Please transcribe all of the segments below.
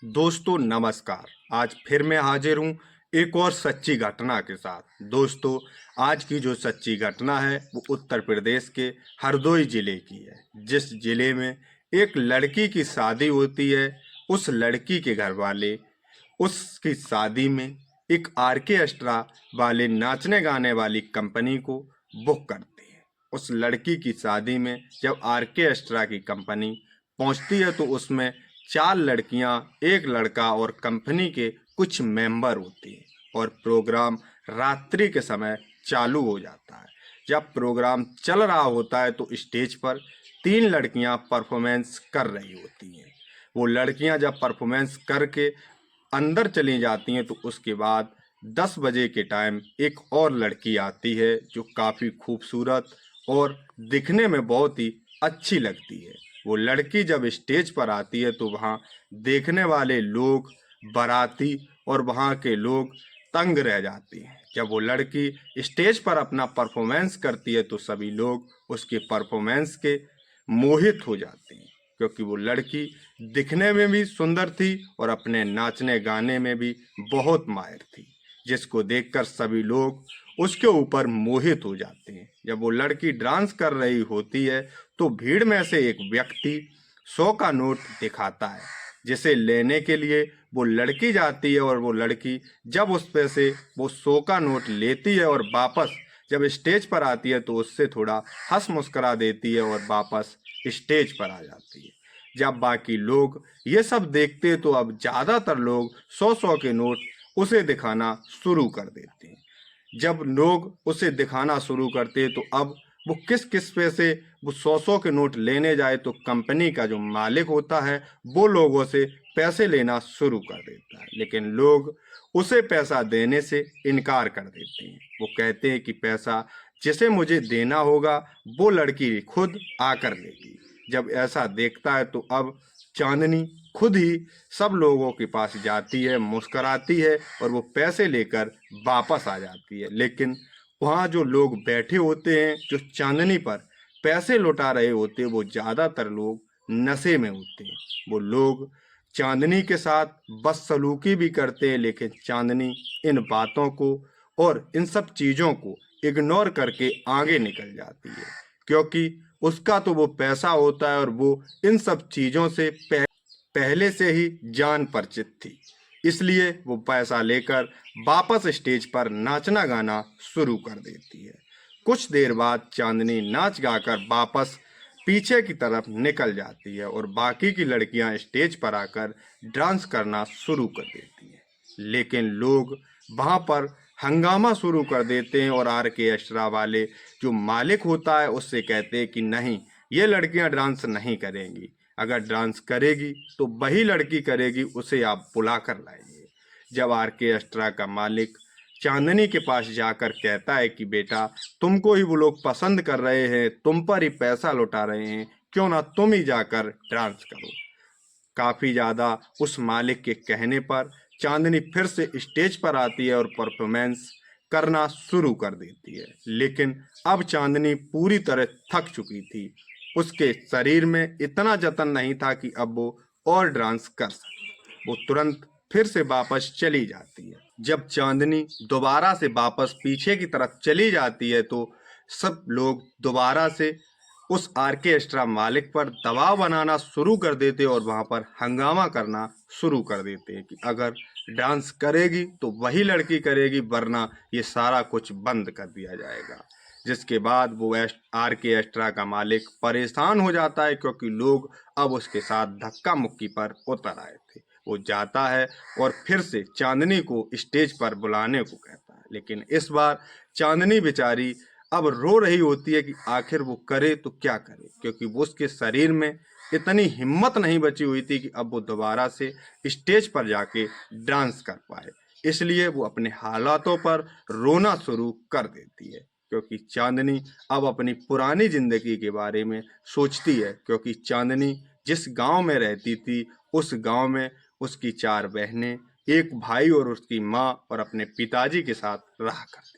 दोस्तों नमस्कार। आज फिर मैं हाजिर हूँ एक और सच्ची घटना के साथ। दोस्तों, आज की जो सच्ची घटना है वो उत्तर प्रदेश के हरदोई ज़िले की है, जिस ज़िले में एक लड़की की शादी होती है। उस लड़की के घर वाले उसकी शादी में एक आर्केस्ट्रा वाले नाचने गाने वाली कंपनी को बुक करते हैं। उस लड़की की शादी में जब आर्केस्ट्रा की कंपनी पहुंचती है तो उसमें 4 लड़कियां, एक लड़का और कंपनी के कुछ मेंबर होते हैं और प्रोग्राम रात्रि के समय चालू हो जाता है। जब प्रोग्राम चल रहा होता है तो स्टेज पर 3 लड़कियां परफॉर्मेंस कर रही होती हैं। वो लड़कियां जब परफॉर्मेंस करके अंदर चली जाती हैं तो उसके बाद 10 बजे के टाइम एक और लड़की आती है जो काफ़ी खूबसूरत और दिखने में बहुत ही अच्छी लगती है। वो लड़की जब स्टेज पर आती है तो वहाँ देखने वाले लोग, बाराती और वहाँ के लोग तंग रह जाते हैं। जब वो लड़की स्टेज पर अपना परफॉर्मेंस करती है तो सभी लोग उसके परफॉर्मेंस के मोहित हो जाते हैं, क्योंकि वो लड़की दिखने में भी सुंदर थी और अपने नाचने गाने में भी बहुत माहिर थी, जिसको देखकर सभी लोग उसके ऊपर मोहित हो जाते हैं। जब वो लड़की डांस कर रही होती है तो भीड़ में से एक व्यक्ति 100 का नोट दिखाता है, जिसे लेने के लिए वो लड़की जाती है और वो लड़की जब उस पे से वो 100 का नोट लेती है और वापस जब स्टेज पर आती है तो उससे थोड़ा हंस मुस्करा देती है और वापस स्टेज पर आ जाती है। जब बाकी लोग ये सब देखते तो अब ज़्यादातर लोग 100-100 के नोट उसे दिखाना शुरू कर देते हैं। जब लोग उसे दिखाना शुरू करते तो अब वो किस किस पे से वो 100-100 के नोट लेने जाए तो कंपनी का जो मालिक होता है वो लोगों से पैसे लेना शुरू कर देता है, लेकिन लोग उसे पैसा देने से इनकार कर देते हैं। वो कहते हैं कि पैसा जिसे मुझे देना होगा वो लड़की खुद आकर लेगी। जब ऐसा देखता है तो अब चांदनी खुद ही सब लोगों के पास जाती है, मुस्कराती है और वो पैसे लेकर वापस आ जाती है। लेकिन वहाँ जो लोग बैठे होते हैं, जो चांदनी पर पैसे लौटा रहे होते हैं, वो ज़्यादातर लोग नशे में होते हैं। वो लोग चांदनी के साथ बदसलूकी भी करते हैं, लेकिन चांदनी इन बातों को और इन सब चीज़ों को इग्नोर करके आगे निकल जाती है, क्योंकि उसका तो वो पैसा होता है और वो इन सब चीज़ों से पहले से ही जान परिचित थी। इसलिए वो पैसा लेकर वापस स्टेज पर नाचना गाना शुरू कर देती है। कुछ देर बाद चांदनी नाच गाकर वापस पीछे की तरफ निकल जाती है और बाकी की लड़कियां स्टेज पर आकर डांस करना शुरू कर देती हैं। लेकिन लोग वहां पर हंगामा शुरू कर देते हैं और आर्केस्ट्रा वाले जो मालिक होता है उससे कहते हैं कि नहीं, ये लड़कियां डांस नहीं करेंगी। अगर डांस करेगी तो वही लड़की करेगी, उसे आप बुला कर लाइए। जब आर्केस्ट्रा का मालिक चांदनी के पास जाकर कहता है कि बेटा, तुमको ही वो लोग पसंद कर रहे हैं, तुम पर ही पैसा लौटा रहे हैं, क्यों ना तुम ही जाकर डांस करो। काफ़ी ज़्यादा उस मालिक के कहने पर चांदनी फिर से स्टेज पर आती है और परफॉर्मेंस करना शुरू कर देती है। लेकिन अब चांदनी पूरी तरह थक चुकी थी। उसके शरीर में इतना जतन नहीं था कि अब वो और डांस कर सके। वो तुरंत फिर से वापस चली जाती है। जब चांदनी दोबारा से वापस पीछे की तरफ चली जाती है तो सब लोग दोबारा से उस आर्केस्ट्रा मालिक पर दबाव बनाना शुरू कर देते और वहाँ पर हंगामा करना शुरू कर देते हैं कि अगर डांस करेगी तो वही लड़की करेगी, वरना ये सारा कुछ बंद कर दिया जाएगा। जिसके बाद वो आर्केस्ट्रा का मालिक परेशान हो जाता है, क्योंकि लोग अब उसके साथ धक्का मुक्की पर उतर आए थे। वो जाता है और फिर से चांदनी को स्टेज पर बुलाने को कहता है, लेकिन इस बार चांदनी बेचारी अब रो रही होती है कि आखिर वो करे तो क्या करे, क्योंकि वो उसके शरीर में इतनी हिम्मत नहीं बची हुई थी कि अब वो दोबारा से स्टेज पर जाके डांस कर पाए। इसलिए वो अपने हालातों पर रोना शुरू कर देती है, क्योंकि चांदनी अब अपनी पुरानी जिंदगी के बारे में सोचती है। क्योंकि चांदनी जिस गांव में रहती थी उस गांव में उसकी 4 बहनें, एक भाई और उसकी माँ और अपने पिताजी के साथ रहा करती थी।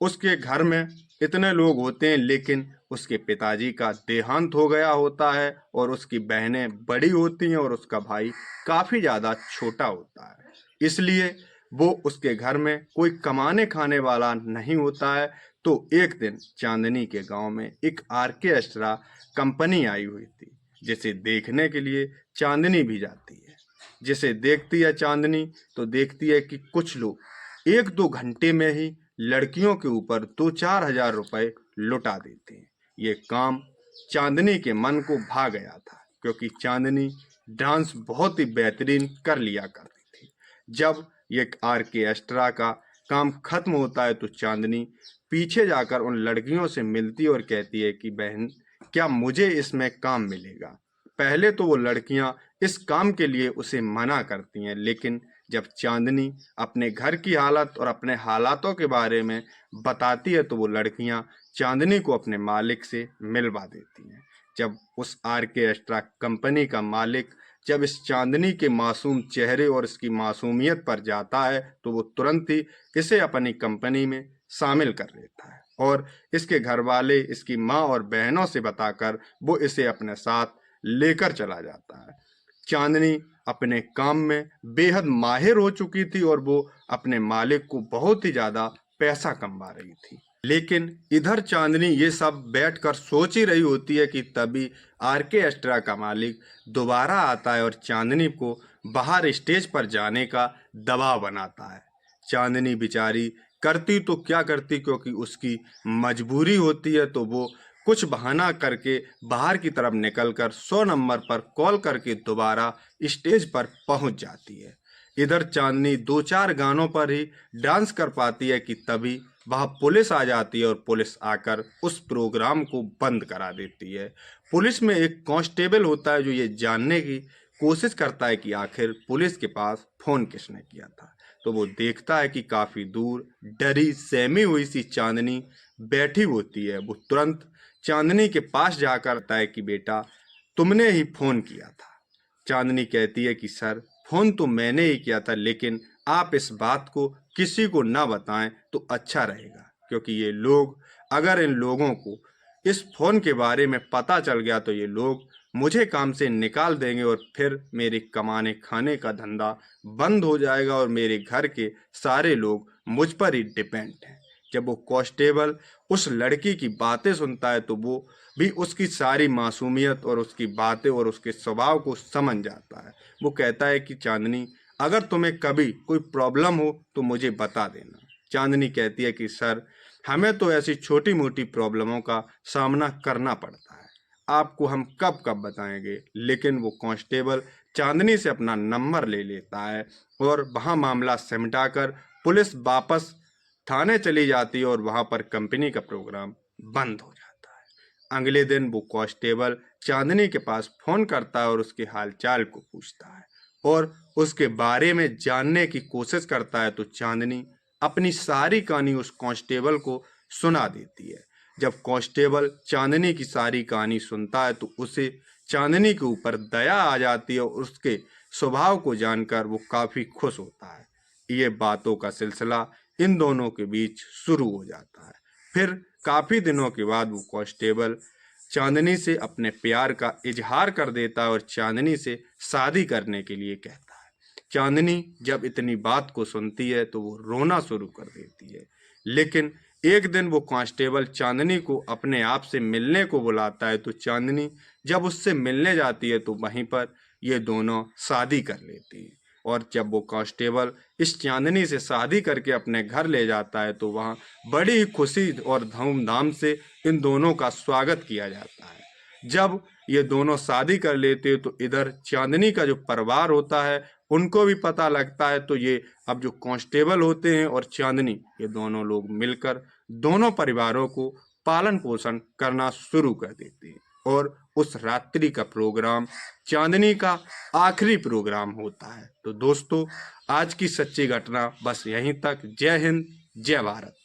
उसके घर में इतने लोग होते हैं, लेकिन उसके पिताजी का देहांत हो गया होता है और उसकी बहनें बड़ी होती हैं और उसका भाई काफ़ी ज़्यादा छोटा होता है। इसलिए वो उसके घर में कोई कमाने खाने वाला नहीं होता है। तो एक दिन चांदनी के गांव में एक आर्केस्ट्रा कंपनी आई हुई थी, जिसे देखने के लिए चांदनी भी जाती है। जिसे देखती है चांदनी, तो देखती है कि कुछ लोग 1-2 घंटे में ही लड़कियों के ऊपर 2-4 हजार रुपए लुटा देते हैं। ये काम चांदनी के मन को भा गया था, क्योंकि चांदनी डांस बहुत ही बेहतरीन कर लिया करती थी। जब ये आर्केस्ट्रा का काम खत्म होता है तो चांदनी पीछे जाकर उन लड़कियों से मिलती है और कहती है कि बहन, क्या मुझे इसमें काम मिलेगा? पहले तो वो लड़कियां इस काम के लिए उसे मना करती हैं, लेकिन जब चांदनी अपने घर की हालत और अपने हालातों के बारे में बताती है तो वो लड़कियां चांदनी को अपने मालिक से मिलवा देती हैं। जब उस आर्केस्ट्रा कंपनी का मालिक जब इस चांदनी के मासूम चेहरे और इसकी मासूमियत पर जाता है तो वो तुरंत ही इसे अपनी कंपनी में शामिल कर लेता है और इसके घर वाले इसकी माँ और बहनों से बताकर वो इसे अपने साथ लेकर चला जाता है। चांदनी अपने काम में बेहद माहिर हो चुकी थी और वो अपने मालिक को बहुत ही ज्यादा पैसा कमा रही थी। लेकिन इधर चांदनी ये सब बैठकर सोच ही रही होती है कि तभी आर्केस्ट्रा का मालिक दोबारा आता है और चांदनी को बाहर स्टेज पर जाने का दबाव बनाता है। चांदनी बेचारी करती तो क्या करती, क्योंकि उसकी मजबूरी होती है, तो वो कुछ बहाना करके बाहर की तरफ निकलकर 100 नंबर पर कॉल करके दोबारा स्टेज पर पहुंच जाती है। इधर चांदनी 2-4 गानों पर ही डांस कर पाती है कि तभी वहाँ पुलिस आ जाती है और पुलिस आकर उस प्रोग्राम को बंद करा देती है। पुलिस में एक कांस्टेबल होता है जो ये जानने की कोशिश करता है कि आखिर पुलिस के पास फोन किसने किया था। तो वो देखता है कि काफी दूर डरी सहमी हुई सी चांदनी बैठी होती है। वो तुरंत चांदनी के पास जाकर कहता है कि बेटा, तुमने ही फोन किया था। चांदनी कहती है कि सर, फोन तो मैंने ही किया था, लेकिन आप इस बात को किसी को ना बताएं तो अच्छा रहेगा, क्योंकि ये लोग, अगर इन लोगों को इस फोन के बारे में पता चल गया तो ये लोग मुझे काम से निकाल देंगे और फिर मेरे कमाने खाने का धंधा बंद हो जाएगा और मेरे घर के सारे लोग मुझ पर ही डिपेंड हैं। जब वो कांस्टेबल उस लड़की की बातें सुनता है तो वो भी उसकी सारी मासूमियत और उसकी बातें और उसके स्वभाव को समझ जाता है। वो कहता है कि चांदनी, अगर तुम्हें कभी कोई प्रॉब्लम हो तो मुझे बता देना। चांदनी कहती है कि सर, हमें तो ऐसी छोटी मोटी प्रॉब्लमों का सामना करना पड़ता है, आपको हम कब कब बताएंगे। लेकिन वो कांस्टेबल चांदनी से अपना नंबर ले लेता है और वहाँ मामला सिमटाकर पुलिस वापस थाने चली जाती है और वहाँ पर कंपनी का प्रोग्राम बंद हो जाता है। अगले दिन वो कांस्टेबल चांदनी के पास फोन करता है और उसके हालचाल को पूछता है और उसके बारे में जानने की कोशिश करता है। तो चांदनी अपनी सारी कहानी उस कांस्टेबल को सुना देती है। जब कांस्टेबल चांदनी की सारी कहानी सुनता है तो उसे चांदनी के ऊपर दया आ जाती है और उसके स्वभाव को जानकर वो काफी खुश होता है। ये बातों का सिलसिला इन दोनों के बीच शुरू हो जाता है। फिर काफी दिनों के बाद वो कांस्टेबल चांदनी से अपने प्यार का इजहार कर देता है और चांदनी से शादी करने के लिए कहता है। चांदनी जब इतनी बात को सुनती है तो वो रोना शुरू कर देती है। लेकिन एक दिन वो कांस्टेबल चांदनी को अपने आप से मिलने को बुलाता है। तो चांदनी जब उससे मिलने जाती है तो वहीं पर ये दोनों शादी कर लेती है। और जब वो कांस्टेबल इस चांदनी से शादी करके अपने घर ले जाता है तो वहाँ बड़ी ही खुशी और धूमधाम से इन दोनों का स्वागत किया जाता है। जब ये दोनों शादी कर लेते हैं तो इधर चांदनी का जो परिवार होता है उनको भी पता लगता है। तो ये अब जो कांस्टेबल होते हैं और चांदनी, ये दोनों लोग मिलकर दोनों परिवारों को पालन पोषण करना शुरू कर देते हैं और उस रात्रि का प्रोग्राम चांदनी का आखिरी प्रोग्राम होता है। तो दोस्तों, आज की सच्ची घटना बस यहीं तक। जय हिंद, जय भारत।